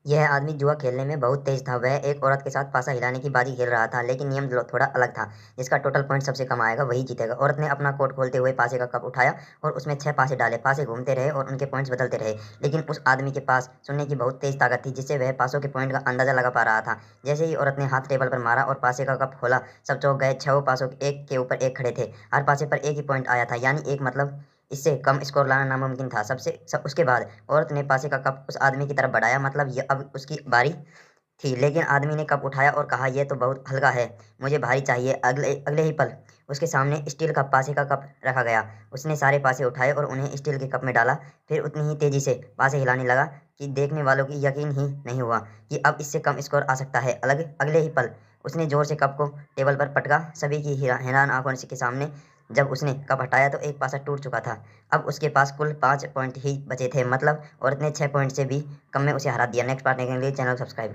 यह आदमी जुआ खेलने में बहुत तेज था। वह एक औरत के साथ पासा हिलाने की बाजी खेल रहा था, लेकिन नियम थोड़ा अलग था। जिसका टोटल पॉइंट सबसे कम आएगा वही जीतेगा। औरत ने अपना कोट खोलते हुए पासे का कप उठाया और उसमें 6 पासे डाले। पासे घूमते रहे और उनके पॉइंट्स बदलते रहे, लेकिन उस आदमी के पास सुनने की बहुत तेज ताकत थी, जिससे वह पासों के पॉइंट का अंदाजा लगा पा रहा था। जैसे ही औरत ने हाथ टेबल पर मारा और पासे का कप खोला, सब चौंक गए। 6 पासों एक के ऊपर एक खड़े थे। हर पासे पर एक ही पॉइंट आया था, यानी एक मतलब इससे कम स्कोर लाना नामुमकिन था। उसके बाद औरत ने पासे का कप उस आदमी की तरफ बढ़ाया, मतलब ये अब उसकी बारी थी। लेकिन आदमी ने कप उठाया और कहा, यह तो बहुत हल्का है, मुझे भारी चाहिए। अगले अगले ही पल उसके सामने स्टील का पासे का कप रखा गया। उसने सारे पासे उठाए और उन्हें स्टील के कप में डाला। फिर उतनी ही तेजी से पासे हिलाने लगा कि देखने वालों की यकीन ही नहीं हुआ कि अब इससे कम स्कोर आ सकता है। अगले ही पल उसने जोर से कप को टेबल पर पटका। सभी की हैरान आंखों के सामने जब उसने कप हटाया तो एक पासा टूट चुका था। अब उसके पास कुल 5 पॉइंट ही बचे थे, मतलब औरत ने 6 पॉइंट से भी कम में उसे हरा दिया। नेक्स्ट पार्ट देखने के लिए चैनल सब्सक्राइब